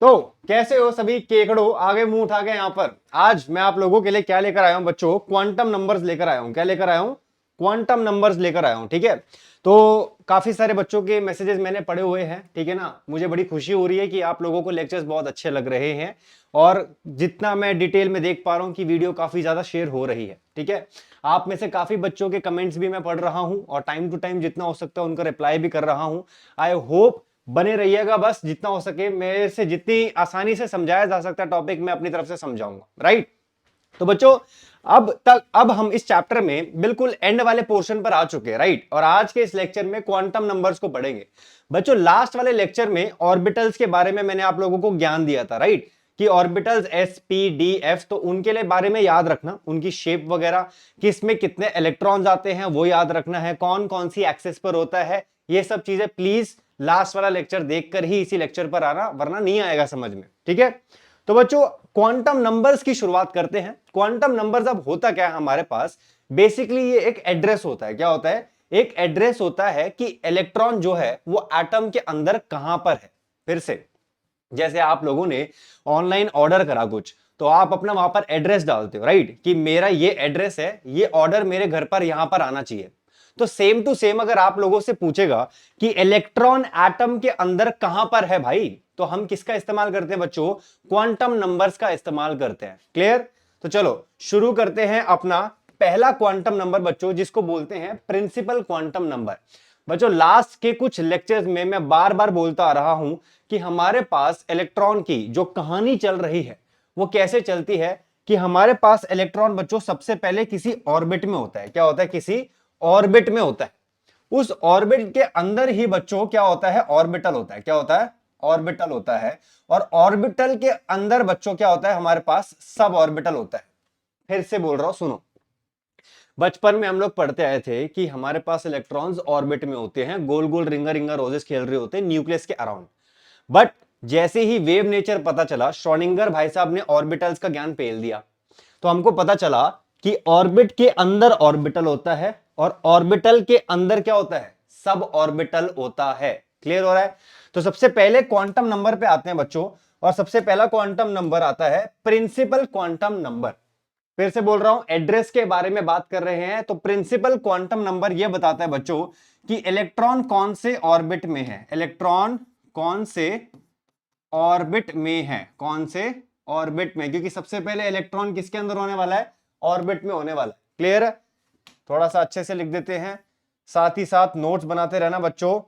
तो कैसे हो सभी केकड़ो, आगे मुंह उठा के यहाँ पर। आज मैं आप लोगों के लिए क्या लेकर आया हूं बच्चों, क्वांटम नंबर्स लेकर आया हूं। क्या लेकर आया हूं? क्वांटम नंबर्स लेकर आया हूं। ठीक है, तो काफी सारे बच्चों के मैसेजेस मैंने पढ़े हुए हैं। ठीक है ना, मुझे बड़ी खुशी हो रही है कि आप लोगों को लेक्चर्स बहुत अच्छे लग रहे हैं और जितना मैं डिटेल में देख पा रहा हूं कि वीडियो काफी ज्यादा शेयर हो रही है। ठीक है, आप में से काफी बच्चों के कमेंट्स भी मैं पढ़ रहा हूं और टाइम टू टाइम जितना हो सकता है उनका रिप्लाई भी कर रहा हूं। आई होप बने रहिएगा, बस जितना हो सके मेरे से जितनी आसानी से समझाया जा सकता है टॉपिक मैं अपनी तरफ से समझाऊंगा। राइट, तो बच्चों अब हम इस चैप्टर में बिल्कुल एंड वाले पोर्शन पर आ चुके हैं। राइट, और आज के इस लेक्चर में क्वांटम नंबर्स को पढ़ेंगे। बच्चों लास्ट वाले लेक्चर में ऑर्बिटल्स के बारे में मैंने आप लोगों को ज्ञान दिया था। राइट, कि orbitals S P D F, तो उनके लिए बारे में याद रखना, उनकी शेप वगैरह, किसमें कितने इलेक्ट्रॉन्स आते हैं वो याद रखना है, कौन कौन सी एक्सेस पर होता है, ये सब चीजें प्लीज लास्ट वाला लेक्चर देखकर ही इसी लेक्चर पर आना, वरना नहीं आएगा समझ में। ठीक है, तो बच्चों क्वांटम नंबर्स की शुरुआत करते हैं। क्वांटम नंबर्स अब होता क्या है हमारे पास, बेसिकली ये एक एड्रेस होता है। क्या होता है? एक एड्रेस होता है कि इलेक्ट्रॉन जो है वो एटम के अंदर कहां पर है। फिर से, जैसे आप लोगों ने ऑनलाइन ऑर्डर करा कुछ, तो आप अपना वहां पर एड्रेस डालते हो। राइट, कि मेरा ये एड्रेस है, ये ऑर्डर मेरे घर पर यहां पर आना चाहिए। तो सेम टू सेम अगर आप लोगों से पूछेगा कि इलेक्ट्रॉन एटम के अंदर कहां पर है भाई, तो हम किसका इस्तेमाल करते हैं बच्चों? क्वांटम नंबर्स का इस्तेमाल करते हैं। क्लियर? तो चलो शुरू करते हैं अपना पहला क्वांटम नंबर बच्चों, जिसको बोलते हैं प्रिंसिपल क्वांटम नंबर। बच्चों लास्ट के कुछ लेक्चर्स में मैं बार बार बोलता आ रहा हूं कि हमारे पास इलेक्ट्रॉन की जो कहानी चल रही है वो कैसे चलती है, कि हमारे पास इलेक्ट्रॉन बच्चों सबसे पहले किसी ऑर्बिट में होता है। क्या होता है? किसी ऑर्बिट में होता है। उस ऑर्बिट के अंदर ही बच्चों क्या होता है? ऑर्बिटल होता है। क्या होता है? ऑर्बिटल होता है। और ऑर्बिटल के अंदर बच्चों क्या होता है? हमारे पास सब ऑर्बिटल होता है। फिर से बोल रहा हूं, सुनो। बचपन में हम लोग पढ़ते आए थे कि हमारे पास इलेक्ट्रॉन्स ऑर्बिट में होते हैं, गोल गोल रिंगा रिंगा रोजेस खेल रहे होते हैं न्यूक्लियस के अराउंड। बट जैसे ही वेव नेचर पता चला, श्रोडिंगर भाई साहब ने ऑर्बिटल्स का ज्ञान पेल दिया, तो हमको पता चला कि ऑर्बिट के अंदर ऑर्बिटल होता है और ऑर्बिटल के अंदर क्या होता है? सब ऑर्बिटल होता है। क्लियर हो रहा है? तो सबसे पहले क्वांटम नंबर पे आते हैं बच्चों, और सबसे पहला क्वांटम नंबर आता है प्रिंसिपल क्वांटम नंबर। फिर से बोल रहा हूं, एड्रेस के बारे में बात कर रहे हैं, तो प्रिंसिपल क्वांटम नंबर यह बताता है बच्चों कि इलेक्ट्रॉन कौन से ऑर्बिट में है। इलेक्ट्रॉन कौन से ऑर्बिट में है? कौन से ऑर्बिट में? क्योंकि सबसे पहले इलेक्ट्रॉन किसके अंदर होने वाला है? ऑर्बिट में होने वाला है। क्लियर है? थोड़ा सा अच्छे से लिख देते हैं, साथ ही साथ नोट्स बनाते रहना बच्चों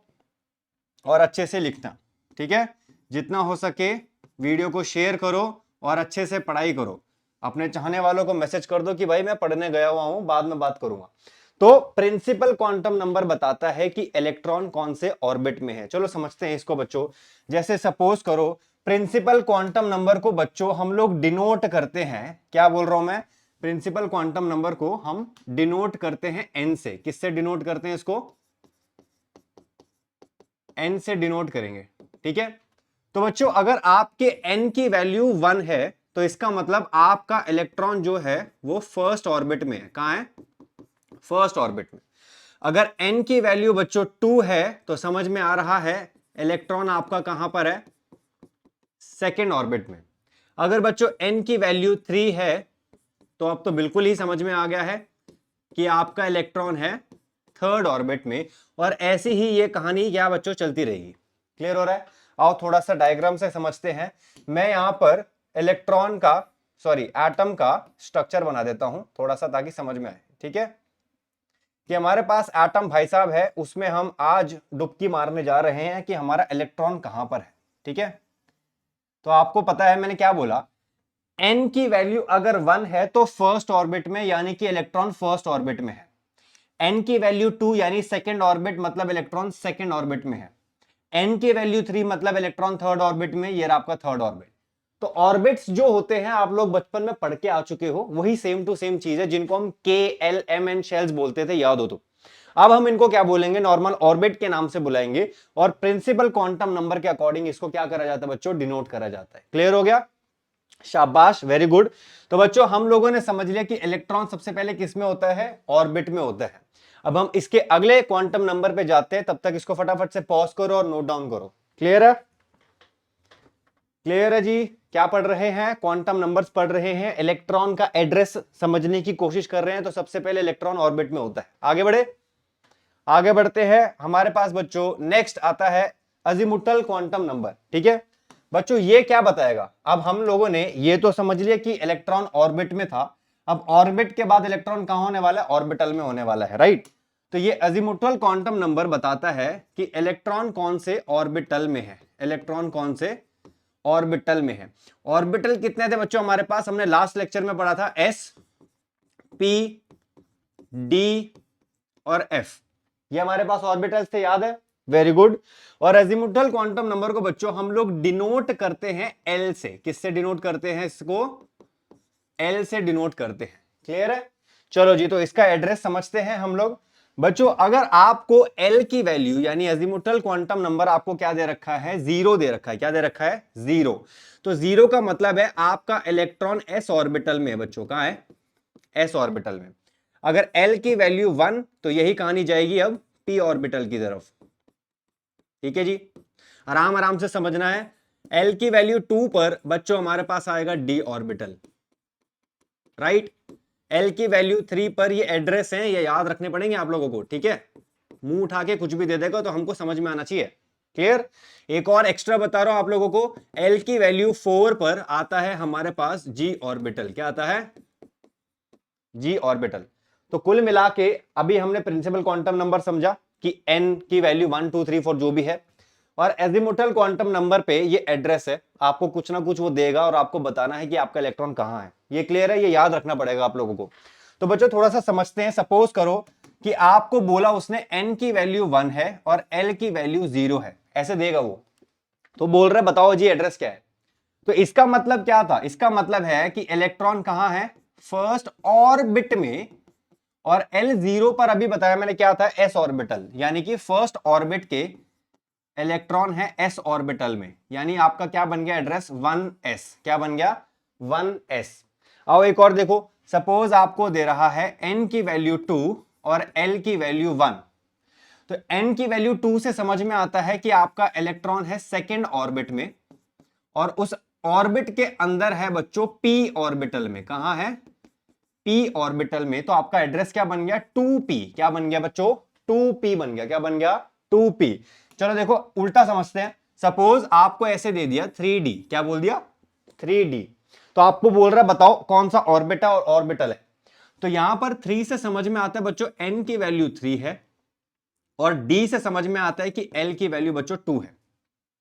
और अच्छे से लिखना। ठीक है, जितना हो सके वीडियो को शेयर करो और अच्छे से पढ़ाई करो। अपने चाहने वालों को मैसेज कर दो कि भाई मैं पढ़ने गया हुआ हूं, बाद में बात करूंगा। तो प्रिंसिपल क्वांटम नंबर बताता है कि इलेक्ट्रॉन कौन से ऑर्बिट में है। चलो समझते हैं इसको बच्चों। जैसे सपोज करो, प्रिंसिपल क्वांटम नंबर को बच्चों हम लोग डिनोट करते हैं, क्या बोल रहा हूं मैं? प्रिंसिपल क्वांटम नंबर को हम डिनोट करते हैं एन से। किससे डिनोट करते हैं इसको? एन से डिनोट करेंगे। ठीक है, तो बच्चों अगर आपके एन की वैल्यू 1 है, तो इसका मतलब आपका इलेक्ट्रॉन जो है वो फर्स्ट ऑर्बिट में है। कहां है? फर्स्ट ऑर्बिट में। अगर एन की वैल्यू बच्चों 2 है, तो समझ में आ रहा है इलेक्ट्रॉन आपका कहां पर है? सेकेंड ऑर्बिट में। अगर बच्चों एन की वैल्यू 3 है, तो अब तो बिल्कुल ही समझ में आ गया है कि आपका इलेक्ट्रॉन है थर्ड ऑर्बिट में। और ऐसी ही ये कहानी क्या बच्चों चलती रहेगी। क्लियर हो रहा है? आओ थोड़ा सा डायग्राम से समझते हैं। मैं यहां पर इलेक्ट्रॉन का, सॉरी एटम का स्ट्रक्चर बना देता हूं थोड़ा सा, ताकि समझ में आए। ठीक है, कि हमारे पास एटम भाई साहब है, उसमें हम आज डुबकी मारने जा रहे हैं कि हमारा इलेक्ट्रॉन कहां पर है। ठीक है, तो आपको पता है मैंने क्या बोला, एन की वैल्यू अगर 1 है तो फर्स्ट ऑर्बिट में, यानी कि इलेक्ट्रॉन फर्स्ट ऑर्बिट में है। एन की वैल्यू 2 यानी सेकंड ऑर्बिट, मतलब इलेक्ट्रॉन सेकंड ऑर्बिट में है। एन की वैल्यू 3 मतलब इलेक्ट्रॉन थर्ड ऑर्बिट में, ये आपका थर्ड ऑर्बिट। तो ऑर्बिट्स जो होते हैं आप लोग बचपन में पढ़ के आ चुके हो, वही सेम टू सेम चीज है, जिनको हम के एल एम एन शेल्स बोलते थे, याद हो तो। अब हम इनको क्या बोलेंगे? नॉर्मल ऑर्बिट के नाम से बुलाएंगे, और प्रिंसिपल क्वांटम नंबर के अकॉर्डिंग इसको क्या करा जाता है बच्चों? डिनोट करा जाता है। क्लियर हो गया? शाबाश, वेरी गुड। तो बच्चों हम लोगों ने समझ लिया कि इलेक्ट्रॉन सबसे पहले किस में होता है? ऑर्बिट में होता है। अब हम इसके अगले क्वांटम नंबर पे जाते हैं, तब तक इसको फटाफट से पॉज करो और नोट डाउन करो। क्लियर है? क्लियर है जी? क्या पढ़ रहे हैं? क्वांटम नंबर्स पढ़ रहे हैं, इलेक्ट्रॉन का एड्रेस समझने की कोशिश कर रहे हैं। तो सबसे पहले इलेक्ट्रॉन ऑर्बिट में होता है। आगे बढ़े, आगे बढ़ते हैं। हमारे पास बच्चों नेक्स्ट आता है अजीमुथल क्वांटम नंबर। ठीक है बच्चों, ये क्या बताएगा? अब हम लोगों ने ये तो समझ लिया कि इलेक्ट्रॉन ऑर्बिट में था। अब ऑर्बिट के बाद इलेक्ट्रॉन कहां होने वाला है? ऑर्बिटल में होने वाला है, राइट? तो ये अजीमुथल क्वांटम नंबर बताता है कि इलेक्ट्रॉन कौन से ऑर्बिटल में है, इलेक्ट्रॉन कौन से ऑर्बिटल में है। ऑर्बिटल कितने थे बच्चों हमारे पास? हमने लास्ट लेक्चर में पढ़ा था एस, पी, डी और एफ। ये हमारे पास ऑर्बिटल्स थे, याद है? Very good. और अजीमुथल क्वांटम नंबर को बच्चों हम लोग डिनोट करते हैं एल से। किससे डिनोट करते हैं इसको? एल से डिनोट करते हैं। क्लियर है? चलो जी, तो इसका एड्रेस समझते हैं हम लोग। बच्चों अगर आपको एल की वैल्यू यानी अजीमुथल क्वांटम नंबर आपको क्या दे रखा है? जीरो दे रखा है। क्या दे रखा है? जीरो। तो जीरो का मतलब है आपका इलेक्ट्रॉन एस ऑर्बिटल में है बच्चों। कहां है? एस ऑर्बिटल में। अगर एल की वैल्यू 1 तो यही कहानी जाएगी अब पी ऑर्बिटल की तरफ। ठीक है जी, आराम आराम से समझना है। एल की वैल्यू 2 पर बच्चों हमारे पास आएगा डी ऑर्बिटल, राइट? एल की वैल्यू 3 पर ये एड्रेस है, ये याद रखने पड़ेंगे आप लोगों को। ठीक है, मुंह उठा के कुछ भी दे देगा तो हमको समझ में आना चाहिए। क्लियर? एक और एक्स्ट्रा बता रहा हूं आप लोगों को, एल की वैल्यू 4 पर आता है हमारे पास जी ऑर्बिटल। क्या आता है? जी ऑर्बिटल। तो कुल मिला के अभी हमने प्रिंसिपल क्वांटम नंबर समझा कि एन की वैल्यू 1 2 3 4 जो भी है, और एजीमुथल क्वांटम नंबर पे ये एड्रेस है। आपको कुछ ना कुछ वो देगा और आपको बताना है कि आपका इलेक्ट्रॉन कहां है। ये क्लियर है? ये याद रखना पड़ेगा आप लोगों को। तो बच्चों थोड़ा सा समझते हैं। सपोज करो कि आपको बोला उसने एन की वैल्यू 1 है और एल की वैल्यू 0 है, ऐसे देगा वो। तो बोल रहे बताओ जी एड्रेस क्या है? तो इसका मतलब क्या था? इसका मतलब है कि इलेक्ट्रॉन कहां है? फर्स्ट ऑर्बिट में। और L0 पर अभी बताया मैंने क्या था? एस ऑर्बिटल, यानी कि फर्स्ट ऑर्बिट के इलेक्ट्रॉन है एस ऑर्बिटल में। यानी आपका क्या बन गया एड्रेस? 1s। क्या बन गया? 1s। आओ एक और देखो, सपोज आपको दे रहा है n की वैल्यू 2 और l की वैल्यू 1। तो n की वैल्यू 2 से समझ में आता है कि आपका इलेक्ट्रॉन है सेकेंड ऑर्बिट में, और उस ऑर्बिट के अंदर है बच्चों p ऑर्बिटल में। कहां है? p ऑर्बिटल में। तो आपका एड्रेस क्या बन गया? 2p। क्या बन गया बच्चों? 2p बन गया। क्या बन गया? 2p। चलो देखो उल्टा समझते हैं। सपोज आपको ऐसे दे दिया 3d। क्या बोल दिया? 3d। तो आपको बोल रहा है बताओ कौन सा ऑर्बिट है और ऑर्बिटल है। तो यहां पर 3 से समझ में आता है बच्चों n की वैल्यू 3 है, और d से समझ में आता है कि l की वैल्यू बच्चों 2 है।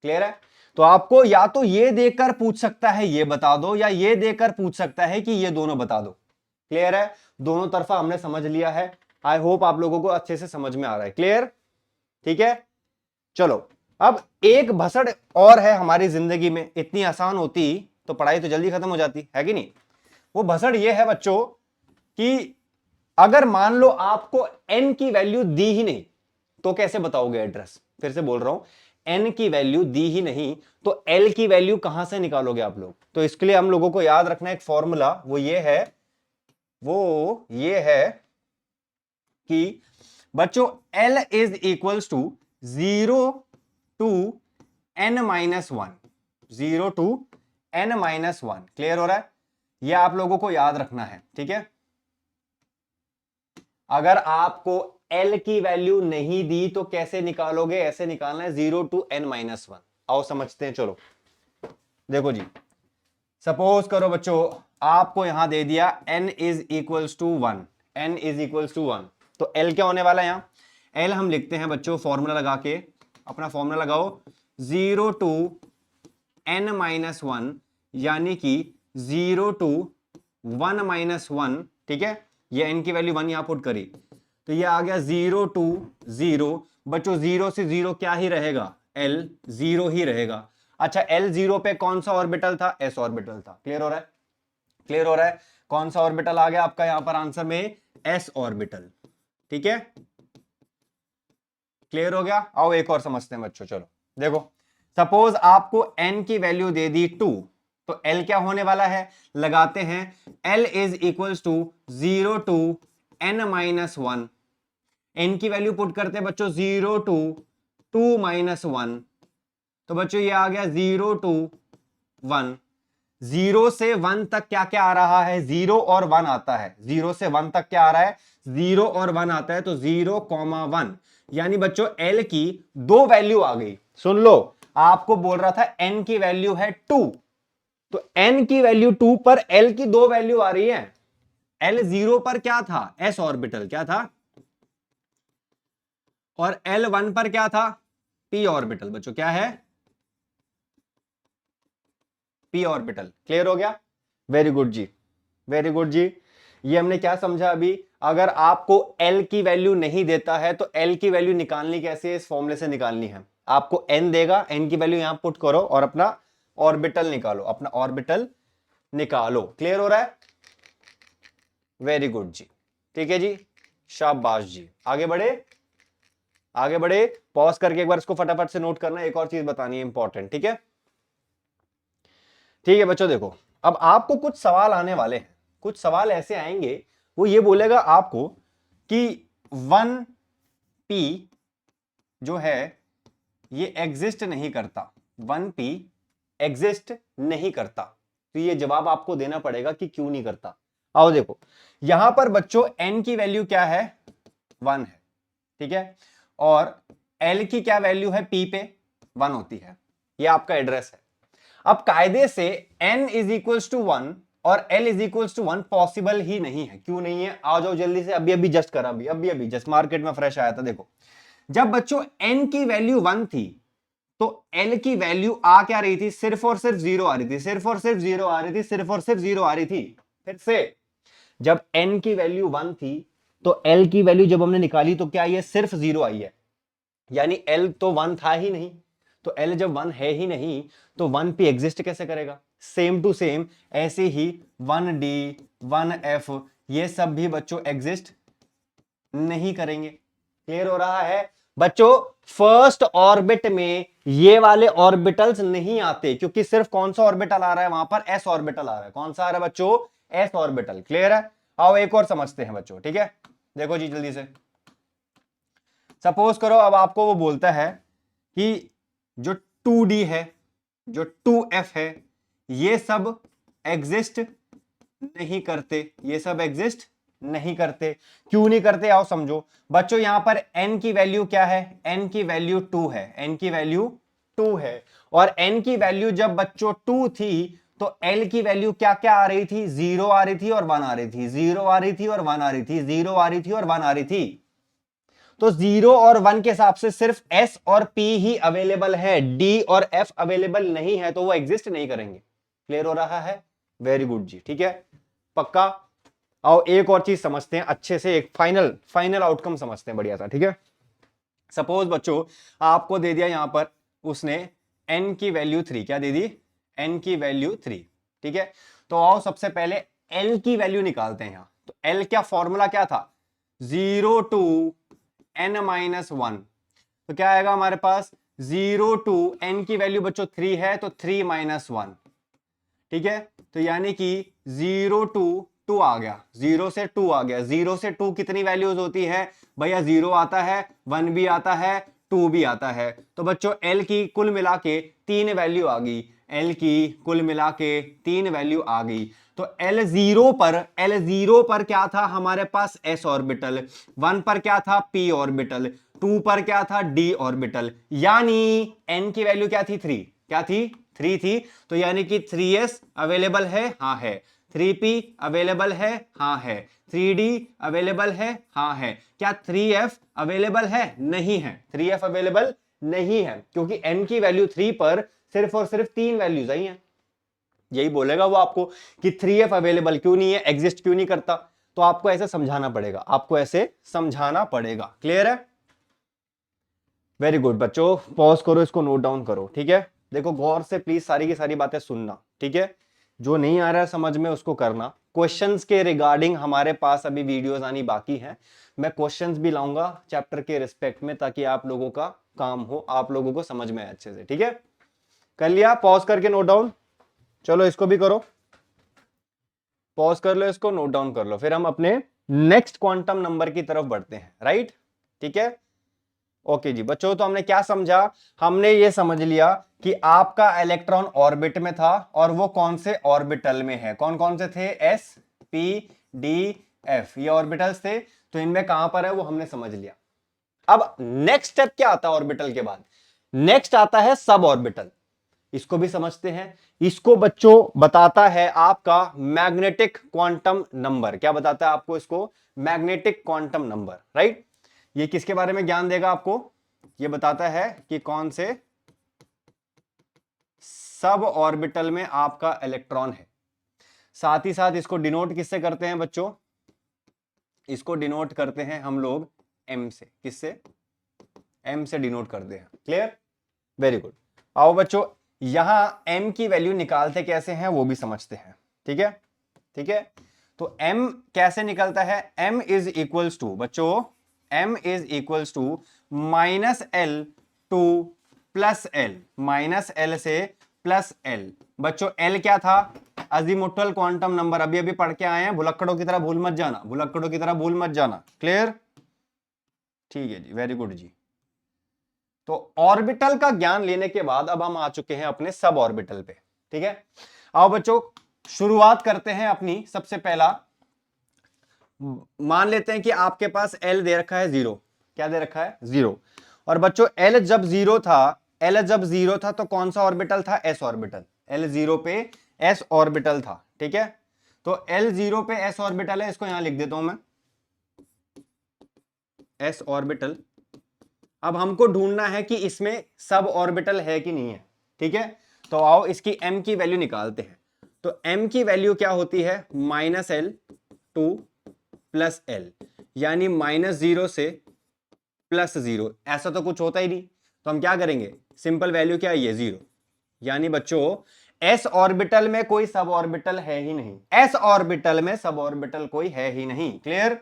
क्लियर है? तो आपको या तो ये देकर पूछ सकता है ये बता दो, या ये देकर पूछ सकता है कि ये दोनों बता दो। क्लियर है? दोनों तरफा हमने समझ लिया है। आई होप आप लोगों को अच्छे से समझ में आ रहा है। क्लियर? ठीक है, चलो अब एक भसड़ और है हमारी जिंदगी में। इतनी आसान होती तो पढ़ाई तो जल्दी खत्म हो जाती है कि नहीं? वो भसड़ ये है बच्चों कि अगर मान लो आपको n की वैल्यू दी ही नहीं तो कैसे बताओगे एड्रेस? फिर से बोल रहा हूं, n की वैल्यू दी ही नहीं तो l की वैल्यू कहां से निकालोगे आप लोग? तो इसके लिए हम लोगों को याद रखना एक फॉर्मूला, वो ये है कि बच्चों L is equals to 0 to n minus 1। 0 to n minus 1। Clear हो रहा है? ये आप लोगों को याद रखना है। ठीक है, अगर आपको L की वैल्यू नहीं दी तो कैसे निकालोगे? ऐसे निकालना है 0 टू n माइनस 1। आओ समझते हैं। चलो देखो जी, सपोज करो बच्चों आपको यहां दे दिया n is equals to 1। n is equals to 1। तो L क्या होने वाला है? यहां L हम लिखते हैं बच्चों फॉर्मूला लगा के, अपना फॉर्मूला लगाओ। 0 टू n माइनस 1, यानी कि 0 टू 1 माइनस 1। ठीक है, ये n की वैल्यू 1 यहां पुट करी तो ये आ गया 0 टू 0। बच्चों 0 से 0 क्या ही रहेगा? L 0 ही रहेगा। अच्छा L 0 पे कौन सा ऑर्बिटल था? s ऑर्बिटल था। क्लियर हो रहा है? क्लियर हो रहा है? कौन सा ऑर्बिटल आ गया आपका यहां पर आंसर में? s orbital. ठीक है, क्लियर हो गया? आओ एक और समझते हैं बच्चों। चलो देखो, सपोज आपको n की वैल्यू दे दी 2, तो L क्या होने वाला है? लगाते हैं L is equals to 0 to n minus 1। n की वैल्यू पुट करते हैं बच्चों 0 टू 2 माइनस 1। तो बच्चों ये आ गया 0 टू 1, 0 से 1 तक क्या क्या आ रहा है, 0 और 1 आता है, 0 से 1 तक क्या आ रहा है, 0 और 1 आता है, तो 0,1, यानी बच्चों एल की दो वैल्यू आ गई। सुन लो, आपको बोल रहा था एन की वैल्यू है 2, तो एन की वैल्यू 2 पर एल की दो वैल्यू आ रही है। एल 0 पर क्या था, एस ऑर्बिटल क्या था, और एल 1 पर क्या था, पी ऑर्बिटल। बच्चों क्या है, पी ऑर्बिटल। क्लियर हो गया, वेरी गुड जी, वेरी गुड जी। ये हमने क्या समझा अभी, अगर आपको L की वैल्यू नहीं देता है तो L की वैल्यू निकालनी कैसे है, इस फॉर्मूले से निकालनी है। आपको N देगा, N की वैल्यू यहां पुट करो और अपना ऑर्बिटल निकालो, अपना ऑर्बिटल निकालो। क्लियर हो रहा है, वेरी गुड जी, ठीक है जी, शाबाश जी। आगे बढ़े, आगे बढ़े, पॉज करके एक बार इसको फटाफट से नोट करना, एक और चीज बतानी है इंपॉर्टेंट, ठीक है। ठीक है बच्चों, देखो अब आपको कुछ सवाल आने वाले हैं, कुछ सवाल ऐसे आएंगे, वो ये बोलेगा आपको कि 1p जो है ये एग्जिस्ट नहीं करता, 1p एग्जिस्ट नहीं करता, तो ये जवाब आपको देना पड़ेगा कि क्यों नहीं करता। आओ देखो, यहां पर बच्चों n की वैल्यू क्या है, 1 है, ठीक है, और l की क्या वैल्यू है, p पे 1 होती है, ये आपका एड्रेस है। अब कायदे से n इज इक्वल्स टू 1 और l is equals to 1 possible ही नहीं है। क्यों नहीं है, आ जाओ जल्दी से, अभी अभी जस्ट करा, अभी जस्ट मार्केट में फ्रेश आया था। देखो, जब बच्चों n की वैल्यू 1 थी तो l की वैल्यू आ क्या रही थी, सिर्फ और सिर्फ 0 आ रही थी, सिर्फ और सिर्फ 0 आ रही थी, सिर्फ और सिर्फ 0 आ रही थी। फिर से, जब n की वैल्यू 1 थी तो l की वैल्यू जब हमने निकाली तो क्या आई है, सिर्फ 0 आई है, यानी l तो 1 था ही नहीं, तो l जब 1 है ही नहीं तो 1 पे एग्जिस्ट कैसे करेगा। सेम टू सेम ऐसे ही 1d 1f ये सब भी बच्चों एग्जिस्ट नहीं करेंगे। क्लियर हो रहा है बच्चों, फर्स्ट ऑर्बिट में ये वाले ऑर्बिटल्स नहीं आते, क्योंकि सिर्फ कौन सा ऑर्बिटल आ रहा है वहां पर, एस ऑर्बिटल आ रहा है। कौन सा आ रहा है बच्चों, एस ऑर्बिटल। क्लियर है, आओ एक और समझते हैं बच्चों, ठीक है। देखो जी जल्दी से, सपोज करो अब आपको वो बोलता है कि जो 2d है, जो 2f है, ये सब एग्जिस्ट नहीं करते, ये सब एग्जिस्ट नहीं करते। क्यों नहीं करते, आओ समझो बच्चों। यहां पर n की वैल्यू क्या है, n की वैल्यू 2 है, n की वैल्यू 2 है, और n की वैल्यू जब बच्चों 2 थी तो l की वैल्यू क्या क्या आ रही थी, 0 आ रही थी और 1 आ रही थी, 0 आ रही थी और 1 आ रही थी, 0 आ रही थी और 1 आ रही थी। तो 0 और 1 के हिसाब से सिर्फ s और p ही अवेलेबल है, d और f अवेलेबल नहीं है, तो वो एग्जिस्ट नहीं करेंगे। क्लियर हो रहा है, वेरी गुड जी, ठीक है, पक्का। आओ एक और चीज समझते हैं अच्छे से, एक फाइनल फाइनल आउटकम समझते हैं बढ़िया सा, ठीक है। सपोज बच्चों आपको दे दिया यहां पर उसने n की वैल्यू 3, क्या दे दी, n की वैल्यू 3, ठीक है। तो आओ सबसे पहले l की वैल्यू निकालते हैं यहां। तो l क्या फॉर्मूला क्या था, 0 टू n माइनस 1, तो क्या आएगा हमारे पास, 0 टू n की वैल्यू बच्चों 3 है तो 3 माइनस 1, ठीक है। तो यानी कि 0 टू 2 आ गया, 0 से 2 आ गया, 0 से 2 कितनी वैल्यूज होती है भैया, 0 आता है, 1 भी आता है, 2 भी आता है। तो बच्चों l की कुल मिला के 3 वैल्यू आ गई, l की कुल मिला के 3 वैल्यू आ गई। तो L0 पर क्या था हमारे पास, s ऑर्बिटल, 1 पर क्या था, p ऑर्बिटल, 2 पर क्या था, d ऑर्बिटल, यानी n की वैल्यू क्या थी, 3, क्या थी, 3 थी। तो यानी कि 3s अवेलेबल है, हाँ है, 3p अवेलेबल है, हाँ है, 3d अवेलेबल है, हाँ है। क्या 3f अवेलेबल है, नहीं है, 3f अवेलेबल नहीं है, क्योंकि n की वैल्यू 3 पर सिर्फ और सिर्फ 3 वैल्यूज आई हैं। यही बोलेगा वो आपको कि 3f अवेलेबल क्यों नहीं है, एग्जिस्ट क्यों नहीं करता। तो आपको ऐसे समझाना पड़ेगा, आपको ऐसे समझाना पड़ेगा। क्लियर है, वेरी गुड बच्चों, पॉज करो, इसको नोट डाउन करो, ठीक है। देखो गौर से प्लीज सारी की सारी बातें सुनना, ठीक है। जो नहीं आ रहा है समझ में उसको करना। क्वेश्चंस के रिगार्डिंग हमारे पास अभी वीडियोस आनी बाकी हैं, मैं क्वेश्चंस भी लाऊंगा चैप्टर के रिस्पेक्ट में, ताकि आप लोगों का काम हो, आप लोगों को समझ में आए अच्छे से, ठीक है। कर लिया, पॉज करके नोट डाउन, चलो इसको भी करो, पॉज कर लो, इसको नोट डाउन कर लो, फिर हम अपने नेक्स्ट क्वांटम नंबर की तरफ बढ़ते हैं, राइट, ठीक है। ओके जी बच्चों, तो हमने क्या समझा? हमने ये समझ लिया कि आपका इलेक्ट्रॉन ऑर्बिट में था और वो कौन से ऑर्बिटल में है। कौन कौन से थे? एस, पी, डी, एफ, ये ऑर्बिटल्स थे। तो इनमें कहां पर है वो हमने समझ लिया। अब नेक्स्ट स्टेप क्या आता है ऑर्बिटल के बाद? नेक्स्ट आता है सब ऑर्बिटल। इसको भी समझते हैं। इसको बच्चों बताता है आपका मैग्नेटिक क्वांटम नंबर। क्या बताता है आपको इसको? Magnetic quantum number, right. ये किसके बारे में ज्ञान देगा आपको? ये बताता है कि कौन से सब ऑर्बिटल में आपका इलेक्ट्रॉन है। साथ ही साथ इसको डिनोट किससे करते हैं बच्चों? इसको डिनोट करते हैं हम लोग एम से। किससे? एम से डिनोट करते हैं। क्लियर? Very good. आओ बच्चों, यहां एम की वैल्यू निकालते कैसे हैं वो भी समझते हैं। ठीक है, ठीक है। तो एम कैसे निकलता है? एम इज इक्वल्स टू बच्चों, M is equals to minus L to plus L, minus L से प्लस एल। बच्चों एल क्या था? Azimuthal quantum number. अभी अभी पढ़ के आए हैं, भुलक्कड़ों की तरह भूल मत जाना, भुलक्कड़ों की तरह भूल मत जाना। क्लियर? ठीक है जी, वेरी गुड जी। तो ऑर्बिटल का ज्ञान लेने के बाद अब हम आ चुके हैं अपने सब ऑर्बिटल पे। ठीक है, आओ बच्चों शुरुआत करते हैं अपनी। सबसे पहला मान लेते हैं कि आपके पास एल दे रखा है 0। क्या दे रखा है? 0। और बच्चों एल जब 0 था, एल जब 0 था तो कौन सा ऑर्बिटल था? S orbital. एल 0 पे एस ऑर्बिटल था। ठीक है, तो एल 0 पे एस ऑर्बिटल है, इसको यहां लिख देता हूं मैं, एस ऑर्बिटल। अब हमको ढूंढना है कि इसमें सब ऑर्बिटल है कि नहीं है। ठीक है, तो आओ इसकी m की वैल्यू निकालते हैं। तो m की वैल्यू क्या होती है? Minus L to plus L, यानी -0 से +0। ऐसा तो कुछ होता ही नहीं, तो हम क्या करेंगे? सिंपल वैल्यू क्या है? ये 0। यानी बच्चों s ऑर्बिटल में कोई सब ऑर्बिटल है ही नहीं। s ऑर्बिटल में सब ऑर्बिटल कोई है ही नहीं। क्लियर?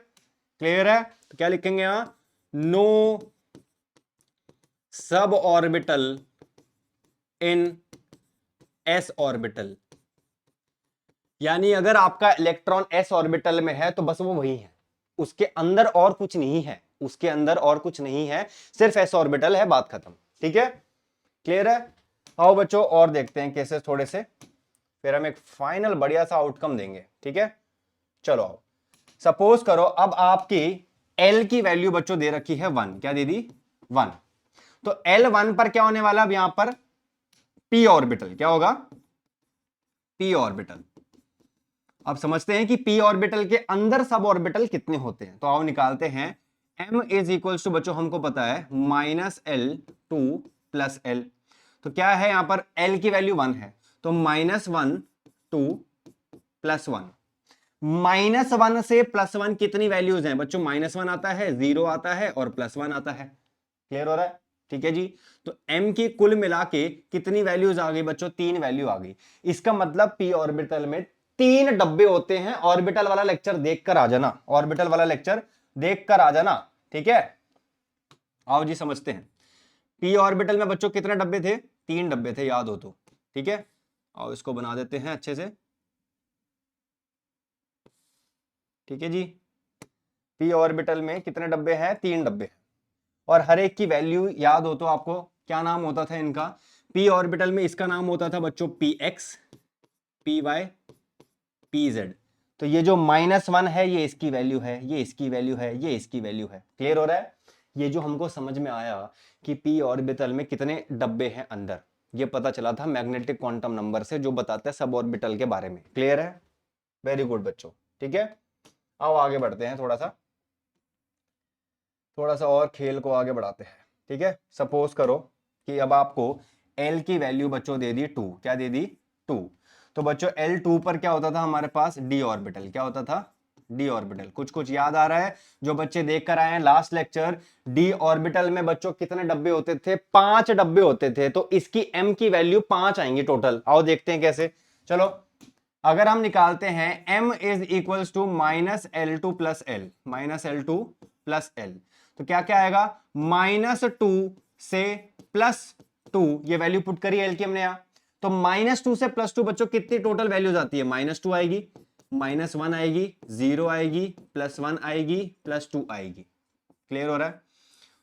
क्लियर है? तो क्या लिखेंगे यहां? नो सब ऑर्बिटल इन s ऑर्बिटल। यानी अगर आपका इलेक्ट्रॉन s ऑर्बिटल में है तो बस वो वही है, उसके अंदर और कुछ नहीं है, उसके अंदर और कुछ नहीं है, सिर्फ s ऑर्बिटल है, बात खत्म। ठीक है, क्लियर है? आओ बच्चों और देखते हैं केसेस थोड़े से, फिर हम एक फाइनल बढ़िया सा आउटकम देंगे। ठीक है, चलो आओ। सपोज करो अब आपकी l की वैल्यू बच्चों दे रखी है 1। क्या दे दी? 1। तो L1 पर क्या होने वाला? अब यहां पर p ऑर्बिटल। क्या होगा? p orbital. अब समझते हैं कि p ऑर्बिटल के अंदर सब ऑर्बिटल कितने होते हैं। तो आओ निकालते हैं। m इज इक्वल्स टू बच्चों हमको पता है -L टू प्लस एल। तो क्या है यहां पर? l की वैल्यू 1 है, तो -1 टू +1। -1 से +1 कितनी वैल्यूज हैं बच्चों? -1 आता है, 0 आता है और +1 आता है। क्लियर हो रहा है? ठीक है जी। तो m की कुल मिला के कितनी वैल्यूज आ गई बच्चों? 3 वैल्यू आ गई। इसका मतलब p ऑर्बिटल में 3 डब्बे होते हैं। ऑर्बिटल वाला लेक्चर देखकर आ जाना, ऑर्बिटल वाला लेक्चर देखकर आ जाना। ठीक है, आओ जी समझते हैं। p ऑर्बिटल में बच्चों कितने डब्बे थे? 3 डब्बे थे, याद हो तो। ठीक है, आओ इसको बना देते हैं अच्छे से। ठीक है जी, p ऑर्बिटल में कितने डब्बे हैं? 3 डब्बे हैं। और हर एक की वैल्यू याद हो तो आपको क्या नाम होता था इनका? p ऑर्बिटल में इसका नाम होता था बच्चों px, py, pz। तो ये जो -1 है ये इसकी वैल्यू है, ये इसकी वैल्यू है, ये इसकी वैल्यू है। क्लियर हो रहा है? ये जो हमको समझ में आया कि p ऑर्बिटल में कितने डब्बे हैं अंदर, ये पता चला था मैग्नेटिक क्वांटम नंबर से, जो बताता है सब ऑर्बिटल के बारे में। क्लियर है? वेरी गुड बच्चों। ठीक है, आओ आगे बढ़ते हैं, थोड़ा सा और खेल को आगे बढ़ाते हैं। ठीक है, सपोज करो कि अब आपको L की वैल्यू बच्चों दे दी 2। क्या दे दी? 2। तो बच्चों L2 पर क्या होता था हमारे पास? d orbital. क्या होता था? d orbital. कुछ कुछ याद आ रहा है? जो बच्चे देख कर आए हैं लास्ट लेक्चर, d ऑर्बिटल में बच्चों कितने डब्बे होते थे? 5 डब्बे होते थे। तो इसकी m की वैल्यू 5 आएंगी टोटल। आओ देखते हैं कैसे। चलो अगर हम निकालते हैं m is equals to -L2 plus L, -L2 plus L, तो क्या क्या आएगा? -2 से +2, ये वैल्यू पुट करी एल की हमने यहां। तो -2 से +2 बच्चों कितनी टोटल वैल्यूज आती है? -2 आएगी, -1 आएगी, 0 आएगी, +1 आएगी, +2 आएगी। क्लियर हो रहा है?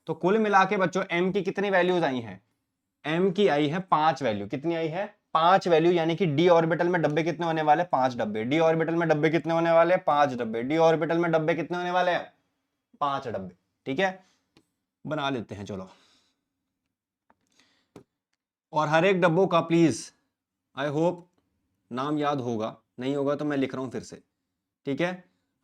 तो कुल मिला के बच्चों m की कितनी वैल्यूज आई हैं? m की आई है 5 वैल्यू। कितनी आई है? 5 वैल्यू, यानी कि d ऑर्बिटल में डब्बे कितने होने वाले? 5 डब्बे। d ऑर्बिटल में डब्बे कितने होने वाले? 5 डब्बे। d ऑर्बिटल में डब्बे कितने होने वाले हैं? 5 डब्बे। ठीक है, बना लेते हैं चलो। और हर एक डब्बों का प्लीज, आई होप नाम याद होगा, नहीं होगा तो मैं लिख रहा हूं फिर से। ठीक है,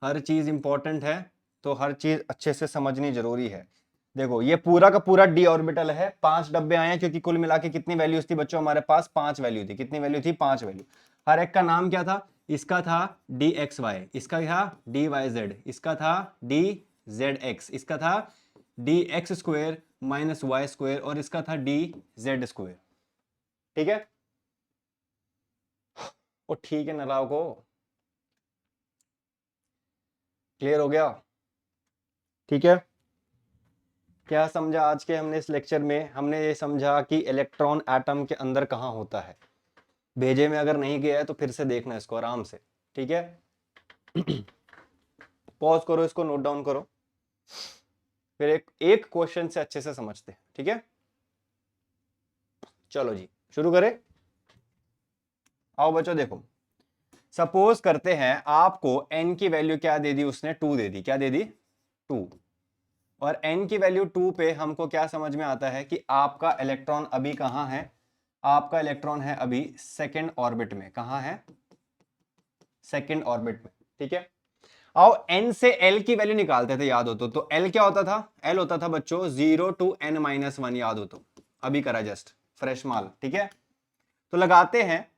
हर चीज इंपॉर्टेंट है, तो हर चीज अच्छे से समझनी जरूरी है। देखो ये पूरा का पूरा डी ऑर्बिटल है, 5 डब्बे आए हैं, क्योंकि कुल मिला के कितनी वैल्यूज थी बच्चों हमारे पास? 5 वैल्यू थी। कितनी वैल्यू थी? 5 वैल्यू। हर एक का नाम क्या था? इसका था डी एक्स वाई, इसका था डी वाई जेड, इसका था डी जेड एक्स, इसका था D X square minus Y square, और इसका था डी जेड स्क्वेयर। ठीक है, ओ ठीक है नाराव को, क्लियर हो गया? ठीक है, क्या समझा आज के हमने इस लेक्चर में? हमने ये समझा कि इलेक्ट्रॉन एटम के अंदर कहाँ होता है। भेजे में अगर नहीं गया है तो फिर से देखना इसको आराम से। ठीक है, पॉज करो, इसको नोट डाउन करो, फिर एक क्वेश्चन से अच्छे से समझते हैं। ठीक है, चलो जी शुरू करें। आओ बच्चों देखो, सपोज करते हैं आपको n की वैल्यू क्या दे दी उसने? 2 दे दी। क्या दे दी? 2। और n की वैल्यू 2 पे हमको क्या समझ में आता है कि आपका इलेक्ट्रॉन अभी कहां है? आपका इलेक्ट्रॉन है अभी सेकेंड ऑर्बिट में। कहां है? सेकेंड ऑर्बिट में। ठीक है, आओ n से l की वैल्यू निकालते थे, याद हो तो l क्या होता था? l होता था बच्चों 0 टू n-1, याद हो तो? अभी करा जस्ट फ्रेश माल। ठीक है, तो लगाते हैं,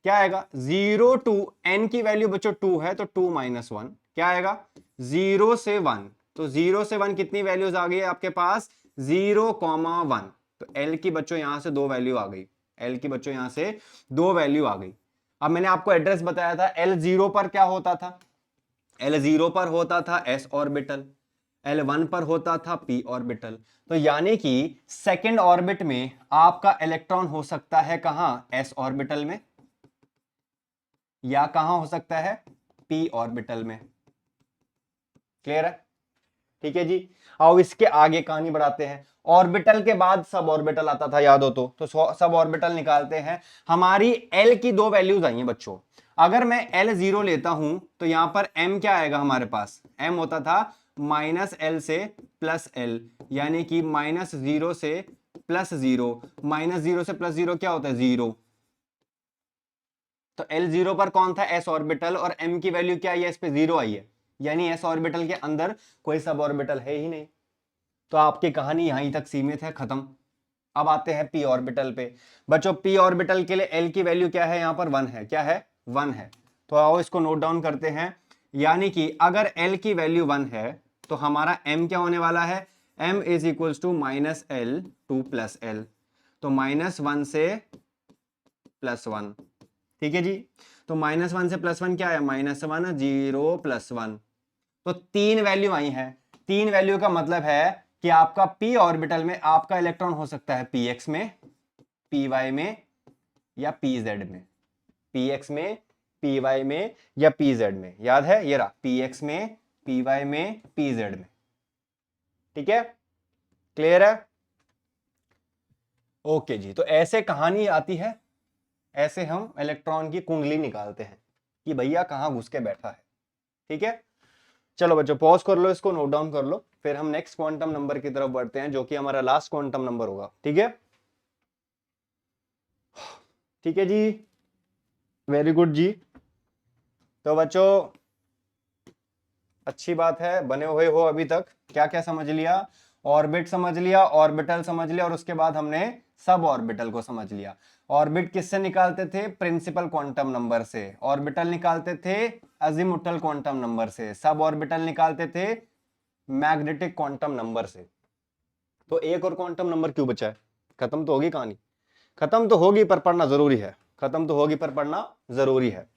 क्या आएगा? 0 टू n की वैल्यू बच्चों 2 है, तो 2 माइनस 1 क्या आएगा? 0 से 1, तो 0 से 1 कितनी वैल्यूज आ गई है आपके पास? 0,1। तो l की बच्चों यहां से 2 वैल्यू आ गई। l की बच्चों यहां से 2 वैल्यू आ गई। अब मैंने आपको एड्रेस बताया था, L0 पर क्या होता था? L0 पर होता था s ऑर्बिटल, L1 पर होता था p ऑर्बिटल। तो यानी कि सेकेंड ऑर्बिट में आपका इलेक्ट्रॉन हो सकता है कहां? s ऑर्बिटल में, या कहां हो सकता है? p ऑर्बिटल में। क्लियर है? ठीक है जी, आओ इसके आगे कहानी बढ़ाते हैं। ऑर्बिटल के बाद सब ऑर्बिटल आता था, याद हो तो सब ऑर्बिटल निकालते हैं। हमारी एल की 2 वैल्यूज आई हैं बच्चों। अगर मैं L0 लेता हूं तो यहां पर m क्या आएगा हमारे पास? m होता था -l से +l, यानी कि -0 से +0। -0 से +0 क्या होता है? 0। तो L0 पर कौन था? s ऑर्बिटल, और m की वैल्यू क्या आई है? इस पे 0 आई है, यानी s ऑर्बिटल के अंदर कोई सब ऑर्बिटल है ही नहीं। तो आपकी कहानी यहीं तक सीमित है, खत्म। अब आते हैं p ऑर्बिटल पे। बच्चों p ऑर्बिटल के लिए l की वैल्यू क्या है? यहां पर 1 है। क्या है? 1 है। तो आओ इसको नोट डाउन करते हैं, यानी कि अगर l की वैल्यू 1 है तो हमारा m क्या होने वाला है? m is equal to -l to +l, तो -1 से +1। ठीक है जी, तो -1 से +1 क्या है? -1 0 +1। तो 3 वैल्यू आई हैं। 3 वैल्यू का मतलब है कि आपका p ऑर्बिटल में आपका इलेक्ट्रॉन हो सकता है px में, py में, या pz में। px में, py में, या pz में। याद है? ये रहा, px में, py में, pz में। ठीक है, क्लियर है? ओके जी, तो ऐसे कहानी आती है, ऐसे हम इलेक्ट्रॉन की कुंडली निकालते हैं कि भैया कहां घुस के बैठा है। ठीक है, चलो बच्चों पॉज कर लो, इसको नोट डाउन कर लो, फिर हम नेक्स्ट क्वांटम नंबर की तरफ बढ़ते हैं, जो कि हमारा लास्ट क्वांटम नंबर होगा। ठीक है, ठीक है जी, वेरी गुड जी। तो बच्चों अच्छी बात है, बने हुए हो अभी तक। क्या क्या समझ लिया? ऑर्बिट समझ लिया, ऑर्बिटल समझ लिया, और उसके बाद हमने सब ऑर्बिटल को समझ लिया। ऑर्बिट किससे निकालते थे? प्रिंसिपल क्वांटम नंबर से। ऑर्बिटल निकालते थे अजीमुथल क्वांटम नंबर से। सब ऑर्बिटल निकालते थे मैग्नेटिक क्वांटम नंबर से। तो एक और क्वांटम नंबर क्यों बचा है? खत्म तो होगी कहानी? खत्म तो होगी पर पढ़ना जरूरी है। खत्म तो होगी पर पढ़ना जरूरी है।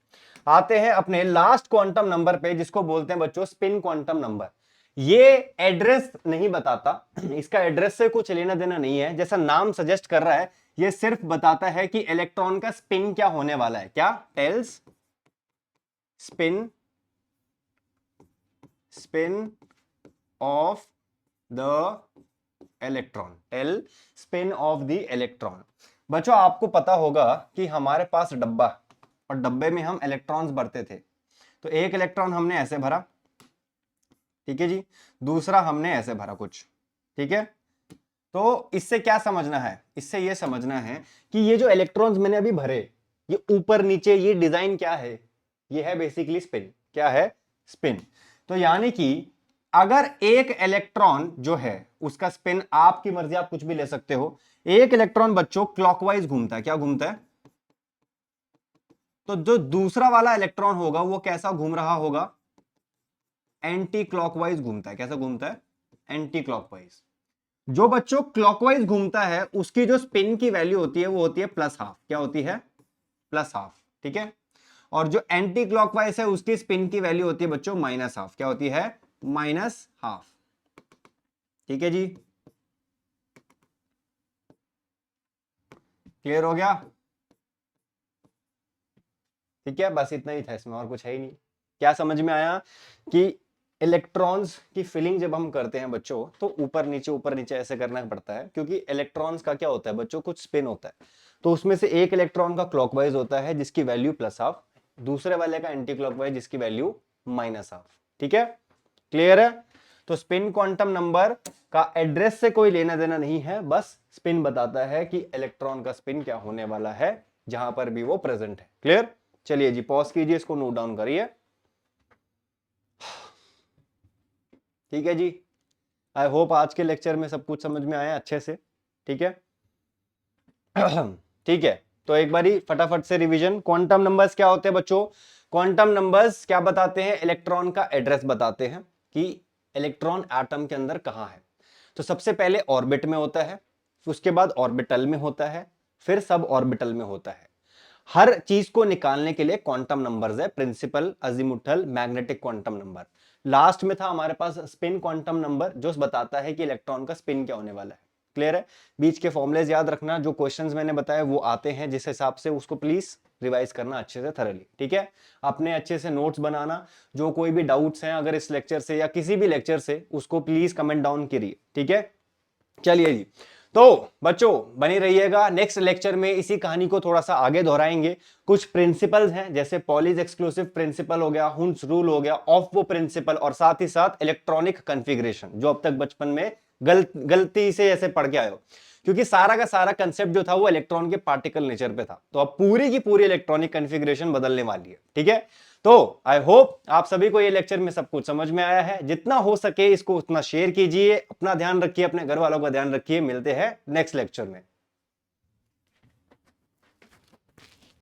आते हैं अपने लास्ट क्वांटम नंबर पे, जिसको बोलते हैं बच्चों स्पिन क्वांटम नंबर। ये एड्रेस नहीं बताता, इसका एड्रेस से कुछ लेना देना नहीं है, जैसा नाम सजेस्ट कर रहा है। ये सिर्फ बताता है कि इलेक्ट्रॉन का स्पिन क्या होने वाला है। क्या? Tells spin, spin of the electron, tell spin of the electron. बच्चों आपको पता होगा कि हमारे पास डब्बा, और डब्बे में हम इलेक्ट्रॉन्स भरते थे। तो एक इलेक्ट्रॉन हमने ऐसे भरा, ठीक है जी, दूसरा हमने ऐसे भरा कुछ, ठीक है। तो इससे क्या समझना है, इससे ये समझना है कि ये जो इलेक्ट्रॉन्स मैंने अभी भरे, ये ऊपर नीचे, ये डिजाइन क्या है, ये है बेसिकली स्पिन। क्या है? स्पिन। तो यानी कि अगर एक इलेक्ट्रॉन जो है उसका स्पिन, आपकी मर्जी, आप कुछ भी ले सकते हो। एक इलेक्ट्रॉन बच्चों क्लॉकवाइज घूमता है, क्या घूमता है? तो जो दूसरा वाला इलेक्ट्रॉन होगा वो कैसा घूम रहा होगा? एंटी क्लॉकवाइज घूमता है। कैसा घूमता है? Anti clockwise. जो बच्चों क्लॉकवाइज घूमता है उसकी जो स्पिन की वैल्यू होती है वो होती है +½ क्या होती है? +½ ठीक है। और जो एंटी क्लॉकवाइज है उसकी स्पिन की वैल्यू होती है बच्चों -½ क्या होती है? -½ ठीक है जी, क्लियर हो गया? ठीक है, बस इतना ही था इसमें, और कुछ है ही नहीं। क्या समझ में आया कि इलेक्ट्रॉन्स की फिलिंग जब हम करते हैं बच्चों तो ऊपर नीचे ऐसे करना पड़ता है, क्योंकि इलेक्ट्रॉन्स का क्या होता है बच्चों, कुछ स्पिन होता है। तो उसमें से एक इलेक्ट्रॉन का क्लॉकवाइज होता है जिसकी वैल्यू +½ दूसरे वाले का एंटी क्लॉकवाइज जिसकी वैल्यू -½ ठीक है, क्लियर है? तो स्पिन क्वांटम नंबर का एड्रेस से कोई लेना देना नहीं है, बस स्पिन बताता है कि इलेक्ट्रॉन का स्पिन क्या होने वाला है जहां पर भी वो प्रेजेंट है। क्लियर? चलिए जी, पॉज कीजिए, इसको नोट डाउन करिए। ठीक है जी, आई होप आज के लेक्चर में सब कुछ समझ में आया अच्छे से। ठीक है ठीक है, तो एक बारी फटाफट से रिवीजन। क्वांटम नंबर्स क्या होते हैं बच्चों? क्वांटम नंबर्स क्या बताते हैं? इलेक्ट्रॉन का एड्रेस बताते हैं कि इलेक्ट्रॉन एटम के अंदर कहां है। तो सबसे पहले ऑर्बिट में होता है, उसके बाद ऑर्बिटल में होता है, फिर सब ऑर्बिटल में होता है। हर चीज को निकालने के लिए क्वांटम नंबर्स है, principal, azimuthal, magnetic quantum number. Last में था हमारे पास स्पिन क्वांटम नंबर जो बताता है कि इलेक्ट्रॉन का स्पिन क्या होने वाला है। क्लियर है? बीच के फॉर्मुलेज याद रखना, जो क्वेश्चंस मैंने बताए वो आते हैं जिस हिसाब से, उसको प्लीज रिवाइज करना अच्छे से, थरली। ठीक है, अपने अच्छे से नोट्स बनाना। जो कोई भी डाउट्स हैं अगर इस लेक्चर से या किसी भी लेक्चर से, उसको प्लीज कमेंट डाउन करिए। ठीक है, चलिए जी, तो बच्चों बने रहिएगा। नेक्स्ट लेक्चर में इसी कहानी को थोड़ा सा आगे दोहराएंगे। कुछ प्रिंसिपल्स हैं जैसे पॉलीज एक्सक्लूसिव प्रिंसिपल हो गया, हुन्स रूल हो गया, ऑफ वो प्रिंसिपल, और साथ ही साथ इलेक्ट्रॉनिक कॉन्फ़िगरेशन, जो अब तक बचपन में गलती से ऐसे पढ़ के आए हो, क्योंकि सारा का सारा कंसेप्ट जो था वो इलेक्ट्रॉन के पार्टिकल नेचर पे था। तो अब पूरी की पूरी इलेक्ट्रॉनिक कॉन्फ़िगरेशन बदलने वाली है। ठीक है, तो आई होप आप सभी को ये लेक्चर में सब कुछ समझ में आया है। जितना हो सके इसको उतना शेयर कीजिए, अपना ध्यान रखिए, अपने घर वालों का ध्यान रखिए। मिलते हैं नेक्स्ट लेक्चर में।